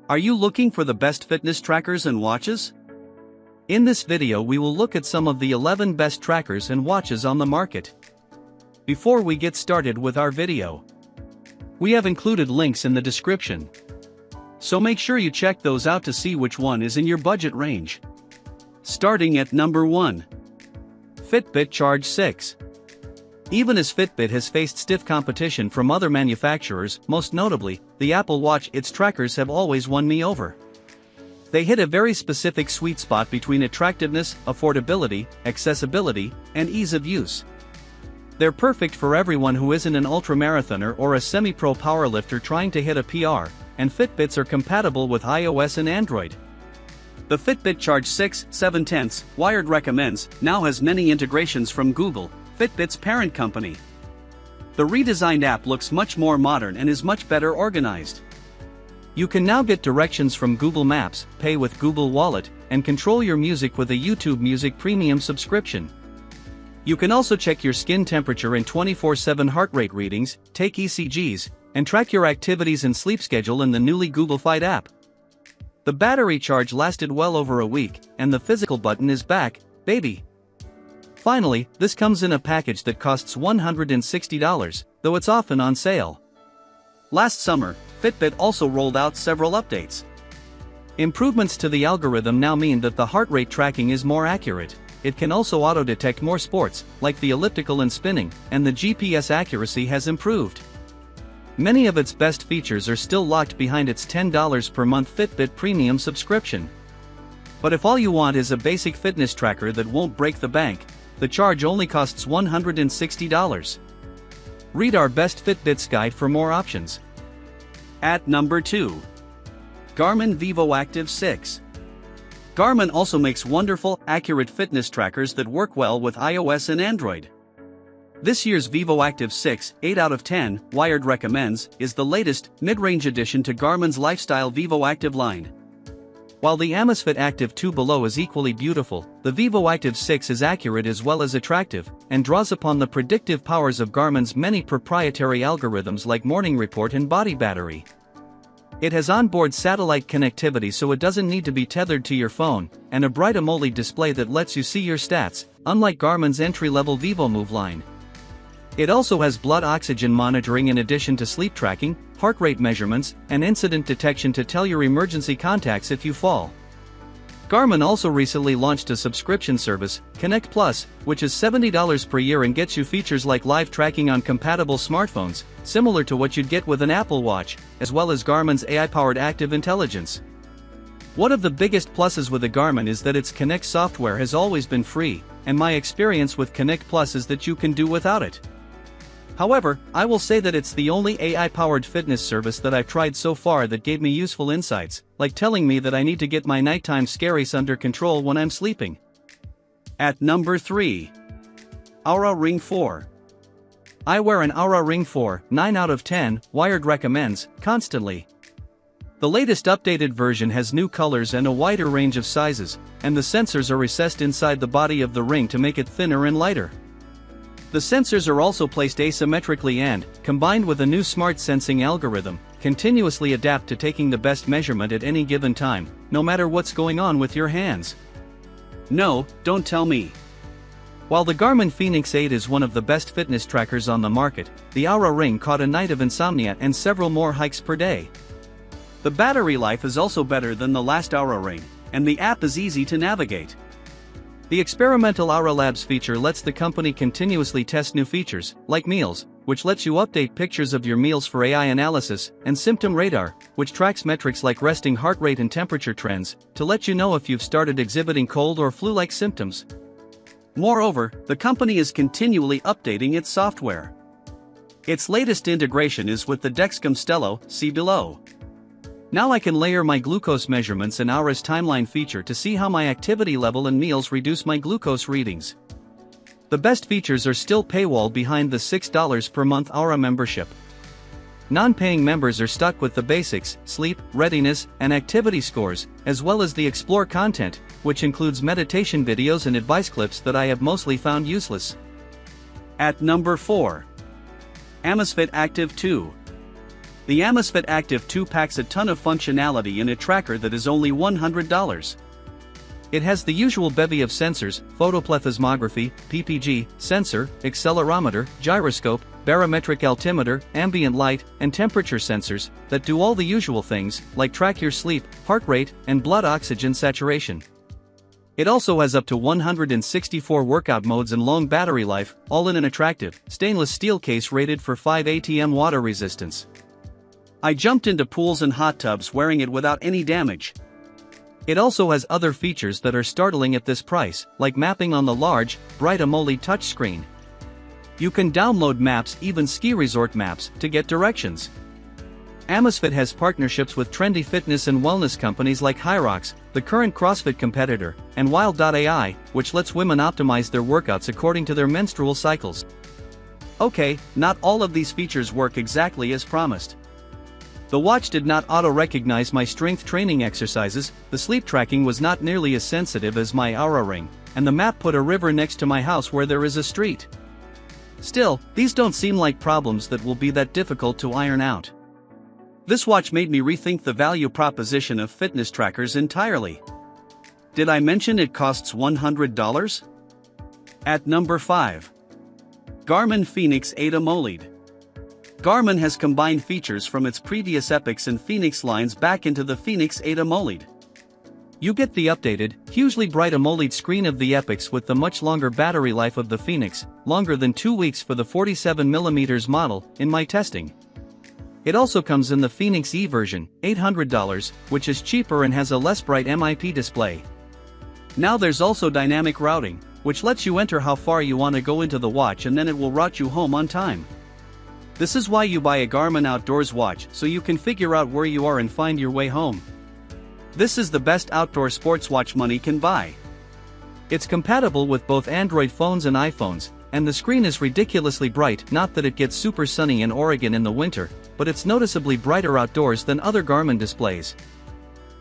Are you looking for the best fitness trackers and watches? In this video we will look at some of the 11 best trackers and watches on the market. Before we get started with our video, we have included links in the description, so make sure you check those out to see which one is in your budget range. Starting at number 1. Fitbit Charge 6. Even as Fitbit has faced stiff competition from other manufacturers, most notably, the Apple Watch, its trackers have always won me over. They hit a very specific sweet spot between attractiveness, affordability, accessibility, and ease of use. They're perfect for everyone who isn't an ultramarathoner or a semi-pro powerlifter trying to hit a PR, and Fitbits are compatible with iOS and Android. The Fitbit Charge 6 7/10 wired recommends now has many integrations from Google, Fitbit's parent company. The redesigned app looks much more modern and is much better organized. You can now get directions from Google Maps, pay with Google Wallet, and control your music with a YouTube Music Premium subscription. You can also check your skin temperature and 24/7 heart rate readings, take ECGs, and track your activities and sleep schedule in the newly Google-fied app. The battery charge lasted well over a week, and the physical button is back, baby. Finally, this comes in a package that costs $160, though it's often on sale. Last summer, Fitbit also rolled out several updates. Improvements to the algorithm now mean that the heart rate tracking is more accurate. It can also auto-detect more sports, like the elliptical and spinning, and the GPS accuracy has improved. Many of its best features are still locked behind its $10 per month Fitbit Premium subscription. But if all you want is a basic fitness tracker that won't break the bank, the Charge only costs $160. Read our best Fitbits guide for more options. At number 2. Garmin Vivoactive 6. Garmin also makes wonderful, accurate fitness trackers that work well with iOS and Android. This year's Vivoactive 6, 8 out of 10, wired recommends, is the latest, mid-range addition to Garmin's lifestyle Vivoactive line. While the Amazfit Active 2 below is equally beautiful, the Vivoactive 6 is accurate as well as attractive, and draws upon the predictive powers of Garmin's many proprietary algorithms like morning report and body battery. It has onboard satellite connectivity so it doesn't need to be tethered to your phone, and a bright AMOLED display that lets you see your stats, unlike Garmin's entry-level VivoMove line. It also has blood oxygen monitoring in addition to sleep tracking, heart rate measurements, and incident detection to tell your emergency contacts if you fall. Garmin also recently launched a subscription service, Connect Plus, which is $70 per year and gets you features like live tracking on compatible smartphones, similar to what you'd get with an Apple Watch, as well as Garmin's AI-powered active intelligence. One of the biggest pluses with the Garmin is that its Connect software has always been free, and my experience with Connect Plus is that you can do without it. However, I will say that it's the only AI-powered fitness service that I've tried so far that gave me useful insights, like telling me that I need to get my nighttime scaries under control when I'm sleeping. At number 3. Oura Ring 4. I wear an Oura Ring 4, 9 out of 10, wired recommends, constantly. The latest updated version has new colors and a wider range of sizes, and the sensors are recessed inside the body of the ring to make it thinner and lighter. The sensors are also placed asymmetrically and, combined with a new smart sensing algorithm, continuously adapt to taking the best measurement at any given time, no matter what's going on with your hands. No, don't tell me. While the Garmin Fenix 8 is one of the best fitness trackers on the market, the Oura Ring caught a night of insomnia and several more hikes per day. The battery life is also better than the last Oura Ring, and the app is easy to navigate. The experimental Oura Labs feature lets the company continuously test new features, like Meals, which lets you update pictures of your meals for AI analysis, and Symptom Radar, which tracks metrics like resting heart rate and temperature trends, to let you know if you've started exhibiting cold or flu-like symptoms. Moreover, the company is continually updating its software. Its latest integration is with the Dexcom Stelo, see below. Now I can layer my glucose measurements and Oura's timeline feature to see how my activity level and meals reduce my glucose readings. The best features are still paywalled behind the $6 per month Oura membership. Non-paying members are stuck with the basics, sleep, readiness, and activity scores, as well as the Explore content, which includes meditation videos and advice clips that I have mostly found useless. At number 4. Amazfit Active 2. The Amazfit Active 2 packs a ton of functionality in a tracker that is only $100. It has the usual bevy of sensors: photoplethysmography, PPG, sensor, accelerometer, gyroscope, barometric altimeter, ambient light, and temperature sensors that do all the usual things, like track your sleep, heart rate, and blood oxygen saturation. It also has up to 164 workout modes and long battery life, all in an attractive, stainless steel case rated for 5 ATM water resistance. I jumped into pools and hot tubs wearing it without any damage. It also has other features that are startling at this price, like mapping on the large, bright AMOLED touchscreen. You can download maps, even ski resort maps, to get directions. Amazfit has partnerships with trendy fitness and wellness companies like Hyrox, the current CrossFit competitor, and Wild.ai, which lets women optimize their workouts according to their menstrual cycles. Okay, not all of these features work exactly as promised. The watch did not auto-recognize my strength training exercises, the sleep tracking was not nearly as sensitive as my Oura Ring, and the map put a river next to my house where there is a street. Still, these don't seem like problems that will be that difficult to iron out. This watch made me rethink the value proposition of fitness trackers entirely. Did I mention it costs $100? At number 5. Garmin Fenix 8 AMOLED. Garmin has combined features from its previous Epix and Fenix lines back into the Fenix 8 AMOLED. You get the updated, hugely bright AMOLED screen of the Epix with the much longer battery life of the Fenix, longer than 2 weeks for the 47mm model, in my testing. It also comes in the Fenix E version, $800, which is cheaper and has a less bright MIP display. Now there's also dynamic routing, which lets you enter how far you want to go into the watch and then it will route you home on time. This is why you buy a Garmin Outdoors watch, so you can figure out where you are and find your way home. This is the best outdoor sports watch money can buy. It's compatible with both Android phones and iPhones, and the screen is ridiculously bright. Not that it gets super sunny in Oregon in the winter, but it's noticeably brighter outdoors than other Garmin displays.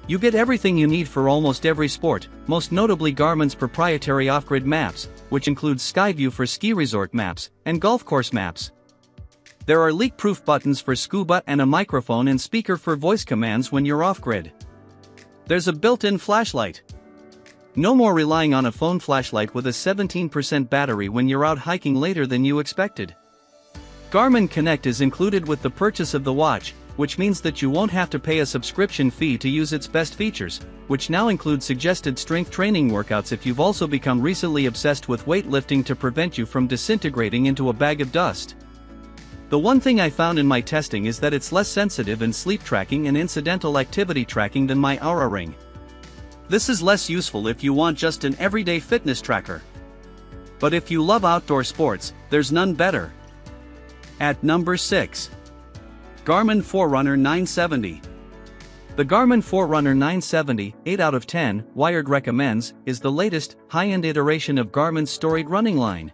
You get everything you need for almost every sport, most notably Garmin's proprietary off-grid maps, which includes Skyview for ski resort maps, and golf course maps. There are leak-proof buttons for scuba and a microphone and speaker for voice commands when you're off-grid. There's a built-in flashlight. No more relying on a phone flashlight with a 17% battery when you're out hiking later than you expected. Garmin Connect is included with the purchase of the watch, which means that you won't have to pay a subscription fee to use its best features, which now include suggested strength training workouts if you've also become recently obsessed with weightlifting to prevent you from disintegrating into a bag of dust. The one thing I found in my testing is that it's less sensitive in sleep tracking and incidental activity tracking than my Oura Ring. This is less useful if you want just an everyday fitness tracker. But if you love outdoor sports, there's none better. At number 6. Garmin Forerunner 970. The Garmin Forerunner 970, 8 out of 10, Wired recommends, is the latest, high-end iteration of Garmin's storied running line.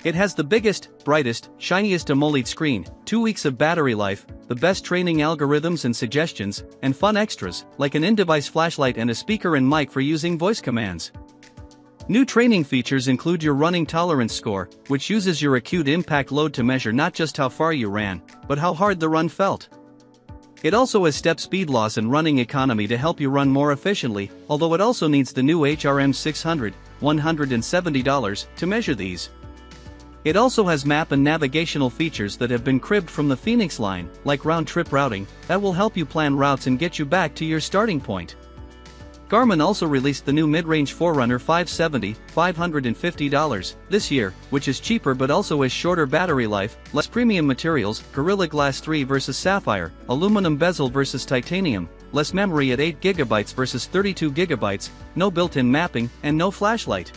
It has the biggest, brightest, shiniest AMOLED screen, 2 weeks of battery life, the best training algorithms and suggestions, and fun extras, like an in-device flashlight and a speaker and mic for using voice commands. New training features include your running tolerance score, which uses your acute impact load to measure not just how far you ran, but how hard the run felt. It also has step speed loss and running economy to help you run more efficiently, although it also needs the new HRM 600, $170, to measure these. It also has map and navigational features that have been cribbed from the Fenix line, like round-trip routing, that will help you plan routes and get you back to your starting point. Garmin also released the new mid-range Forerunner 570, $550, this year, which is cheaper but also has shorter battery life, less premium materials, Gorilla Glass 3 versus Sapphire, aluminum bezel versus titanium, less memory at 8GB versus 32GB, no built-in mapping, and no flashlight.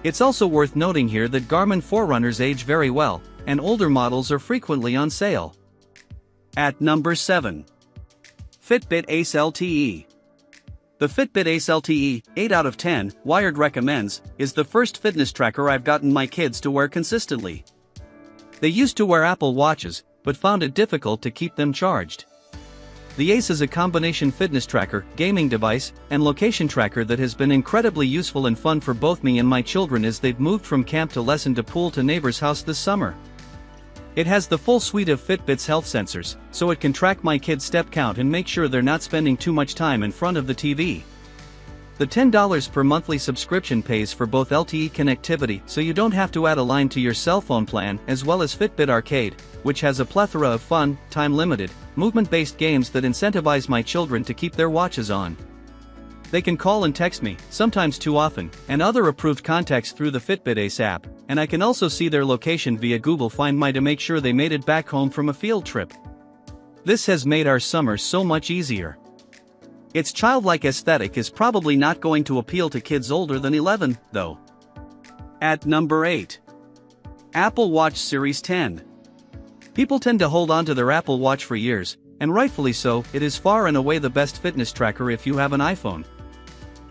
It's also worth noting here that Garmin Forerunners age very well, and older models are frequently on sale. At number 7. Fitbit Ace LTE. The Fitbit Ace LTE, 8 out of 10, Wired recommends, is the first fitness tracker I've gotten my kids to wear consistently. They used to wear Apple Watches, but found it difficult to keep them charged. The Ace is a combination fitness tracker, gaming device, and location tracker that has been incredibly useful and fun for both me and my children as they've moved from camp to lesson to pool to neighbor's house this summer. It has the full suite of Fitbit's health sensors, so it can track my kids' step count and make sure they're not spending too much time in front of the TV. The $10 per monthly subscription pays for both LTE connectivity, so you don't have to add a line to your cell phone plan, as well as Fitbit Arcade, which has a plethora of fun, time-limited, movement-based games that incentivize my children to keep their watches on. They can call and text me, sometimes too often, and other approved contacts through the Fitbit Ace app, and I can also see their location via Google Find My to make sure they made it back home from a field trip. This has made our summer so much easier. Its childlike aesthetic is probably not going to appeal to kids older than 11, though. At number 8. Apple Watch Series 10. People tend to hold on to their Apple Watch for years, and rightfully so. It is far and away the best fitness tracker if you have an iPhone.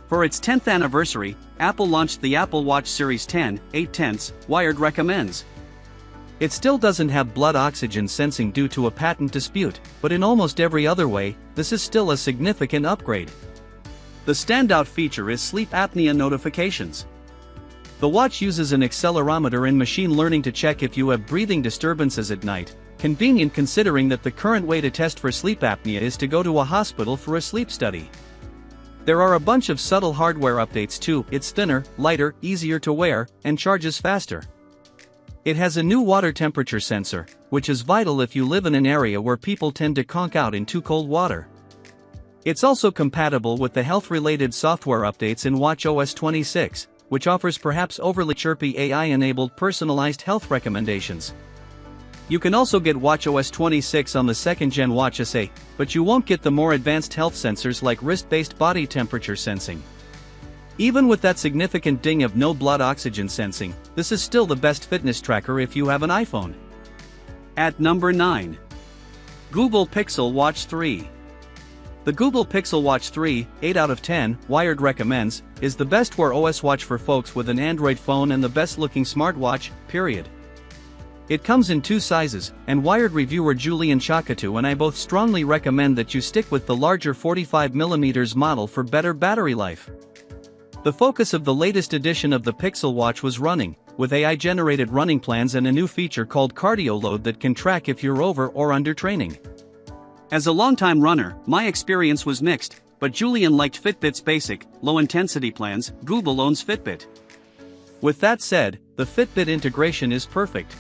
For its 10th anniversary, Apple launched the Apple Watch Series 10, 8/10, Wired recommends. It still doesn't have blood oxygen sensing due to a patent dispute, but in almost every other way, this is still a significant upgrade. The standout feature is sleep apnea notifications. The watch uses an accelerometer and machine learning to check if you have breathing disturbances at night, convenient considering that the current way to test for sleep apnea is to go to a hospital for a sleep study. There are a bunch of subtle hardware updates too. It's thinner, lighter, easier to wear, and charges faster. It has a new water temperature sensor, which is vital if you live in an area where people tend to conk out in too cold water. It's also compatible with the health-related software updates in watchOS 26, which offers perhaps overly chirpy AI-enabled personalized health recommendations. You can also get watchOS 26 on the 2nd-gen Watch SE, but you won't get the more advanced health sensors like wrist-based body temperature sensing. Even with that significant ding of no blood oxygen sensing, this is still the best fitness tracker if you have an iPhone. At number 9. Google Pixel Watch 3. The Google Pixel Watch 3, 8 out of 10, Wired recommends, is the best Wear OS watch for folks with an Android phone and the best-looking smartwatch, period. It comes in 2 sizes, and Wired reviewer Julian Chakatu and I both strongly recommend that you stick with the larger 45mm model for better battery life. The focus of the latest edition of the Pixel Watch was running, with AI-generated running plans and a new feature called Cardio Load that can track if you're over or under training. As a longtime runner, my experience was mixed, but Julian liked Fitbit's basic, low-intensity plans. Google owns Fitbit. With that said, the Fitbit integration is perfect.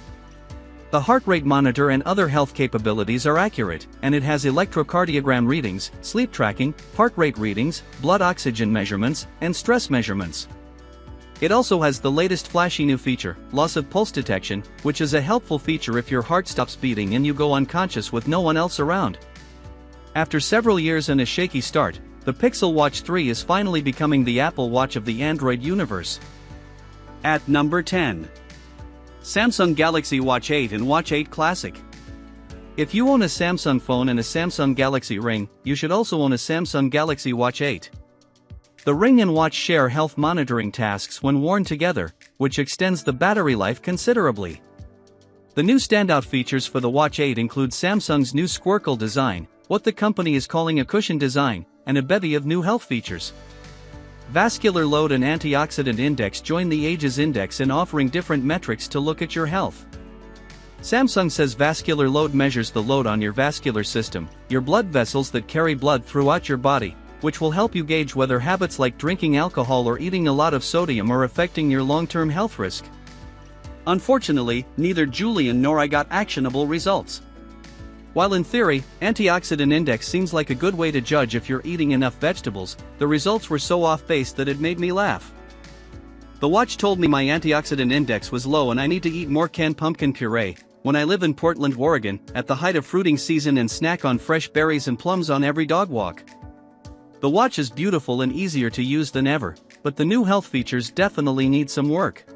The heart rate monitor and other health capabilities are accurate, and it has electrocardiogram readings, sleep tracking, heart rate readings, blood oxygen measurements, and stress measurements. It also has the latest flashy new feature, loss of pulse detection, which is a helpful feature if your heart stops beating and you go unconscious with no one else around. After several years and a shaky start, the Pixel Watch 3 is finally becoming the Apple Watch of the Android universe. At number 10. Samsung Galaxy Watch 8 and Watch 8 Classic. If you own a Samsung phone and a Samsung Galaxy Ring, you should also own a Samsung Galaxy Watch 8. The Ring and Watch share health monitoring tasks when worn together, which extends the battery life considerably. The new standout features for the Watch 8 include Samsung's new Squircle design, what the company is calling a cushion design, and a bevy of new health features. Vascular load and antioxidant index join the AGES index in offering different metrics to look at your health. Samsung says vascular load measures the load on your vascular system, your blood vessels that carry blood throughout your body, which will help you gauge whether habits like drinking alcohol or eating a lot of sodium are affecting your long-term health risk. Unfortunately, neither Julian nor I got actionable results. While in theory, antioxidant index seems like a good way to judge if you're eating enough vegetables, the results were so off-base that it made me laugh. The watch told me my antioxidant index was low and I need to eat more canned pumpkin puree, when I live in Portland, Oregon, at the height of fruiting season and snack on fresh berries and plums on every dog walk. The watch is beautiful and easier to use than ever, but the new health features definitely need some work.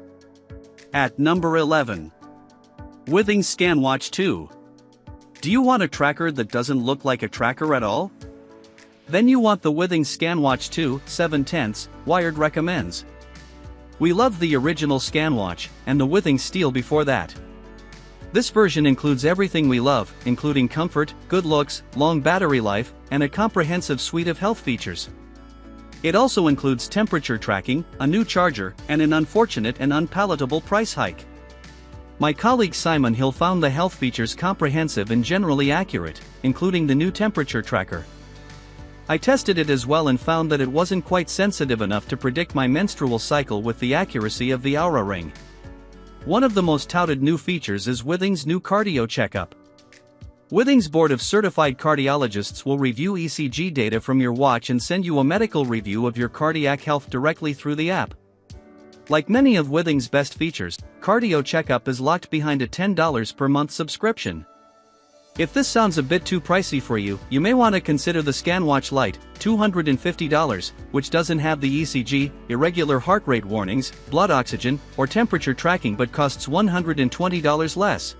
At number 11. Withings ScanWatch 2. Do you want a tracker that doesn't look like a tracker at all? Then you want the Withings ScanWatch 2, 7/10, Wired recommends. We loved the original ScanWatch, and the Withings Steel before that. This version includes everything we love, including comfort, good looks, long battery life, and a comprehensive suite of health features. It also includes temperature tracking, a new charger, and an unfortunate and unpalatable price hike. My colleague Simon Hill found the health features comprehensive and generally accurate, including the new temperature tracker. I tested it as well and found that it wasn't quite sensitive enough to predict my menstrual cycle with the accuracy of the Oura Ring. One of the most touted new features is Withings' new cardio checkup. Withings' board of certified cardiologists will review ECG data from your watch and send you a medical review of your cardiac health directly through the app. Like many of Withings' best features, Cardio Checkup is locked behind a $10 per month subscription. If this sounds a bit too pricey for you, you may want to consider the ScanWatch Lite, $250, which doesn't have the ECG, irregular heart rate warnings, blood oxygen, or temperature tracking but costs $120 less.